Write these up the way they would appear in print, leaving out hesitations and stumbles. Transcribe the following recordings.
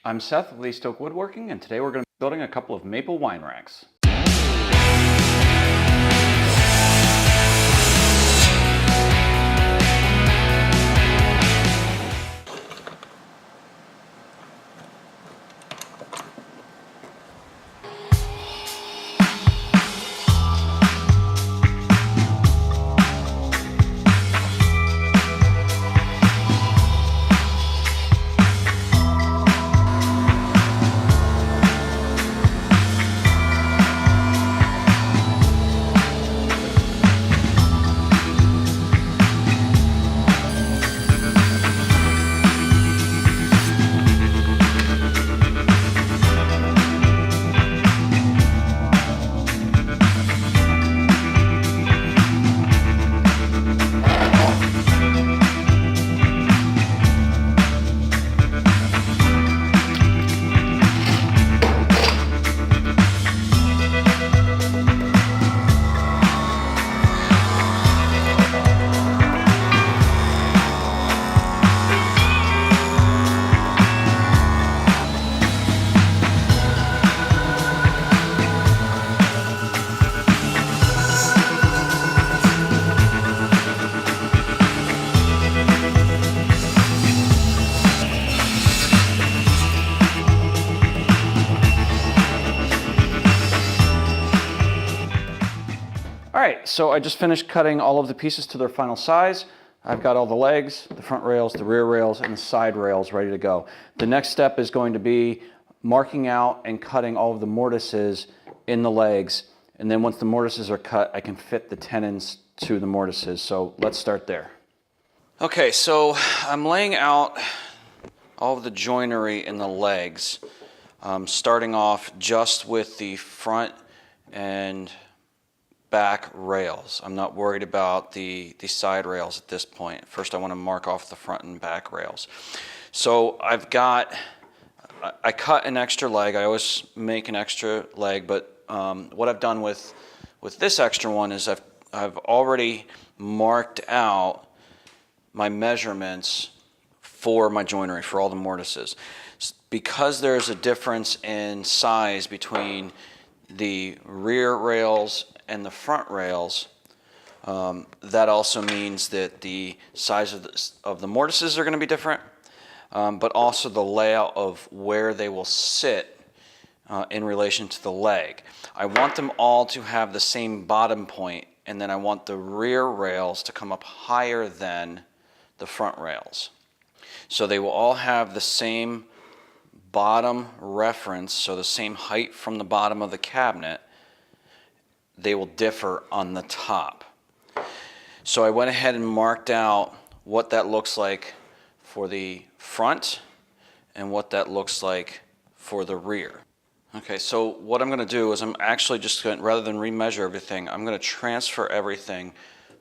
I'm Seth with East Oak Woodworking, and today we're going to be building a couple of maple wine racks. Alright, so I just finished cutting all of the pieces to their final size. I've got all the legs, the front rails, the rear rails, and the side rails ready to go. The next step is going to be marking out and cutting all of the mortises in the legs. And then once the mortises are cut, I can fit the tenons to the mortises. So let's start there. Okay, so I'm laying out all of the joinery in the legs, starting off just with the front and back rails. I'm not worried about the side rails at this point. First I want to mark off the front and back rails. So I cut an extra leg. I always make an extra leg, but what I've done with this extra one is I've already marked out my measurements for my joinery, for all the mortises. Because there's a difference in size between the rear rails and the front rails, that also means that the size of the mortises are going to be different, but also the layout of where they will sit in relation to the leg. I want them all to have the same bottom point, and then I want the rear rails to come up higher than the front rails. So they will all have the same bottom reference, so the same height from the bottom of the cabinet. They will differ on the top. So I went ahead and marked out what that looks like for the front and what that looks like for the rear. Okay, so what I'm going to do is I'm actually just going, rather than remeasure everything, I'm going to transfer everything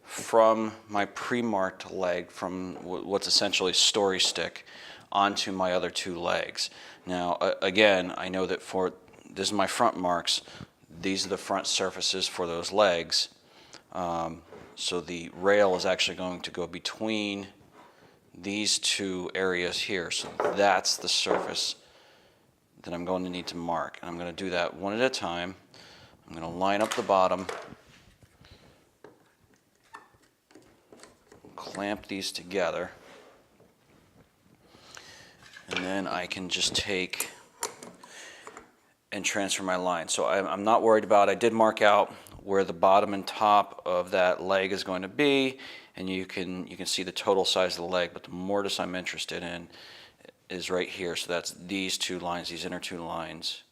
from my pre-marked leg, from what's essentially story stick, onto my other two legs. Now again, I know that this is my front marks. These are the front surfaces for those legs. So the rail is actually going to go between these two areas here. So that's the surface that I'm going to need to mark. And I'm going to do that one at a time. I'm going to line up the bottom, clamp these together, and then I can just take and transfer my line. So I'm not worried about it. I did mark out where the bottom and top of that leg is going to be, and you can see the total size of the leg, but the mortise I'm interested in is right here. So that's these two lines, these inner two lines.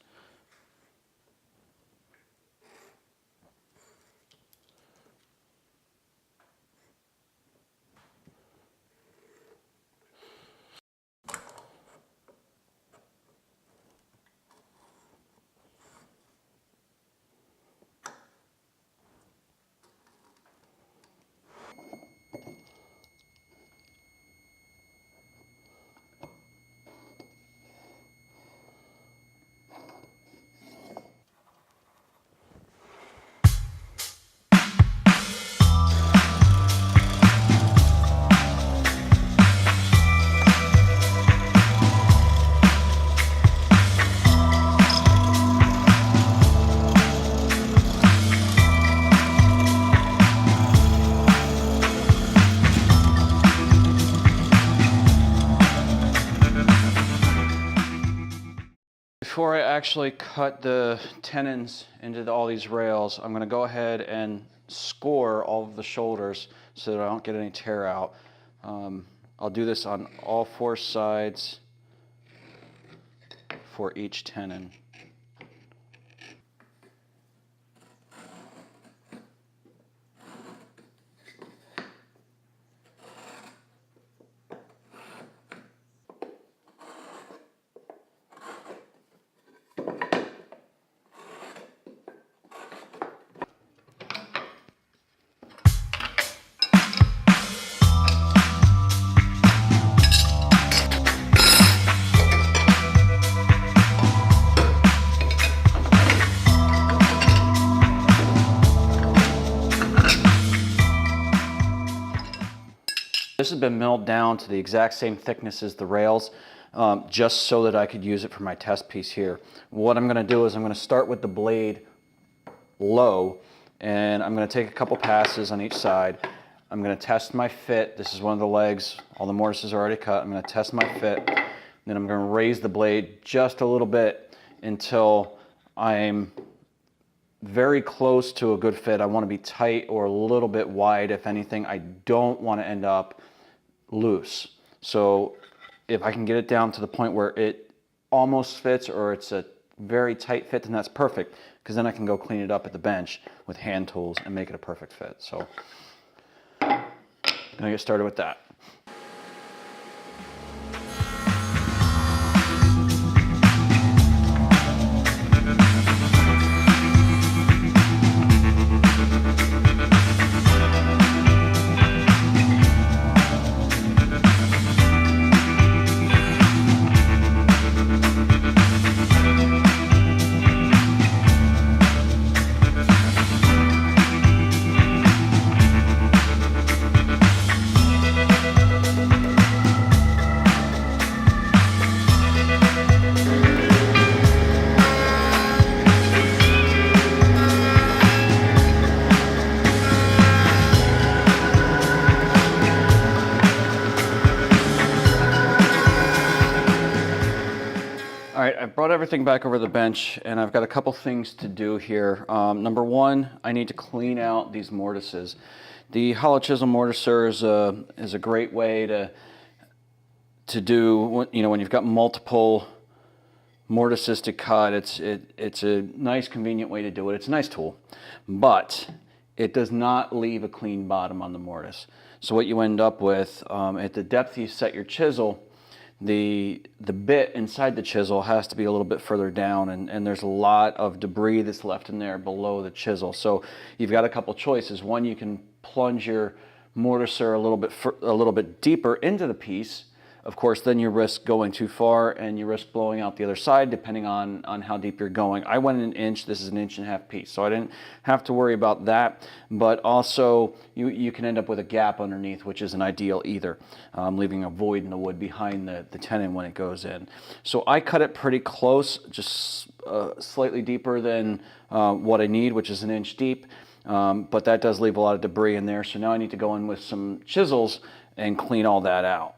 before I actually cut the tenons into all these rails, I'm going to go ahead and score all of the shoulders so that I don't get any tear out. I'll do this on all 4 sides for each tenon. This has been milled down to the exact same thickness as the rails, just so that I could use it for my test piece here. What I'm going to do is I'm going to start with the blade low, and I'm going to take a couple passes on each side. I'm going to test my fit. This is one of the legs. All the mortises are already cut. I'm going to test my fit. Then I'm going to raise the blade just a little bit until I'm very close to a good fit. I want to be tight or a little bit wide, if anything. I don't want to end up loose. So if I can get it down to the point where it almost fits or it's a very tight fit, then that's perfect, because then I can go clean it up at the bench with hand tools and make it a perfect fit. So I'm gonna get started with that. All right, I've brought everything back over the bench, and I've got a couple things to do here. Number one, I need to clean out these mortises. The hollow chisel mortiser is a great way to do, you know, when you've got multiple mortises to cut. It's a nice, convenient way to do it. It's a nice tool, but it does not leave a clean bottom on the mortise. So what you end up with, at the depth you set your chisel, the bit inside the chisel has to be a little bit further down, and there's a lot of debris that's left in there below the chisel. So you've got a couple choices. One, you can plunge your mortiser a little bit deeper into the piece. Of course, then you risk going too far and you risk blowing out the other side, depending on how deep you're going. I went an inch. This is an 1.5 inch piece, so I didn't have to worry about that. But also, you can end up with a gap underneath, which isn't ideal either, leaving a void in the wood behind the tenon when it goes in. So I cut it pretty close, just slightly deeper than what I need, which is 1 inch deep. But that does leave a lot of debris in there. So now I need to go in with some chisels and clean all that out.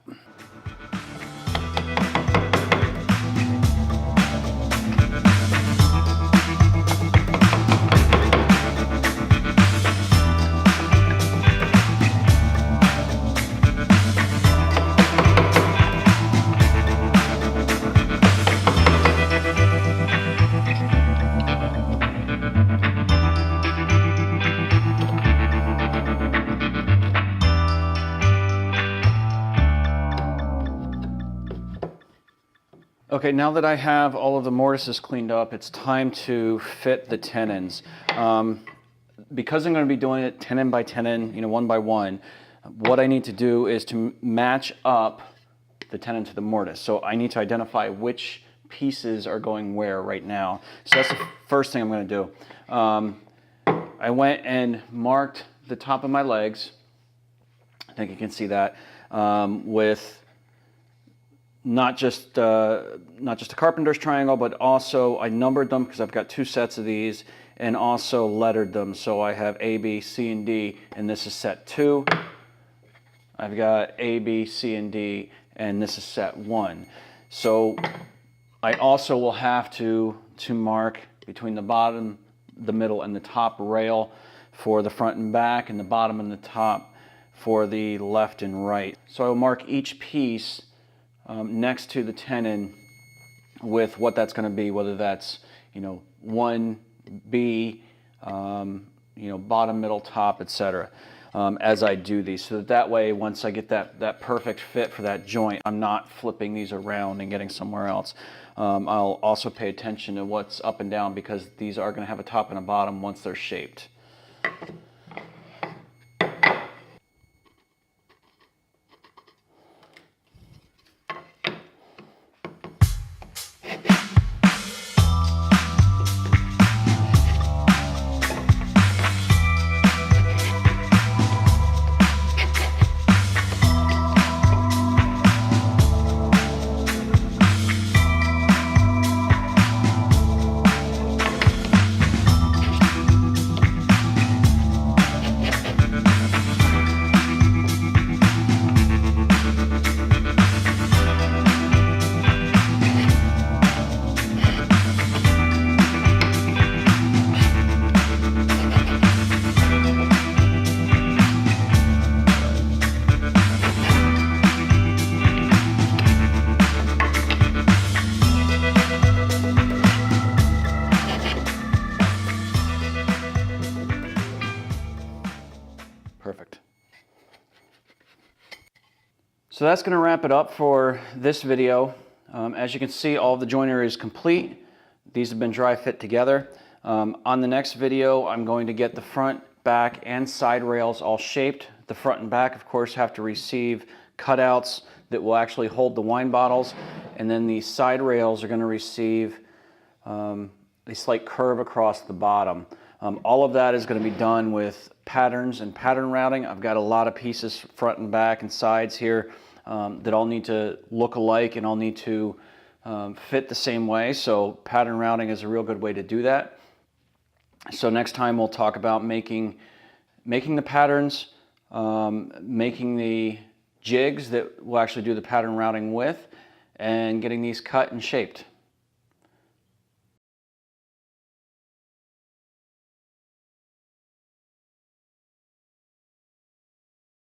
Okay, now that I have all of the mortises cleaned up, it's time to fit the tenons. Because I'm going to be doing it tenon by tenon, you know, one by one, what I need to do is to match up the tenon to the mortise. So I need to identify which pieces are going where right now. So that's the first thing I'm going to do. I went and marked the top of my legs. I think you can see that, with not just a carpenter's triangle, but also I numbered them because I've got 2 sets of these, and also lettered them. So I have A, B, C, and D, and this is set 2. I've got A, B, C, and D, and this is set 1. So I also will have to mark between the bottom, the middle, and the top rail for the front and back, and the bottom and the top for the left and right. So I will mark each piece next to the tenon with what that's going to be, whether that's 1B, bottom, middle, top, etc. As I do these, so that way once I get that perfect fit for that joint, I'm not flipping these around and getting somewhere else. I'll also pay attention to what's up and down, because these are going to have a top and a bottom once they're shaped. Perfect. So that's going to wrap it up for this video. As you can see, all of the joinery is complete. These have been dry fit together. On the next video, I'm going to get the front, back, and side rails all shaped. The front and back, of course, have to receive cutouts that will actually hold the wine bottles. And then the side rails are going to receive a slight curve across the bottom. All of that is going to be done with patterns and pattern routing. I've got a lot of pieces front and back and sides here that all need to look alike and all need to fit the same way. So pattern routing is a real good way to do that. So next time we'll talk about making the patterns, making the jigs that we'll actually do the pattern routing with, and getting these cut and shaped.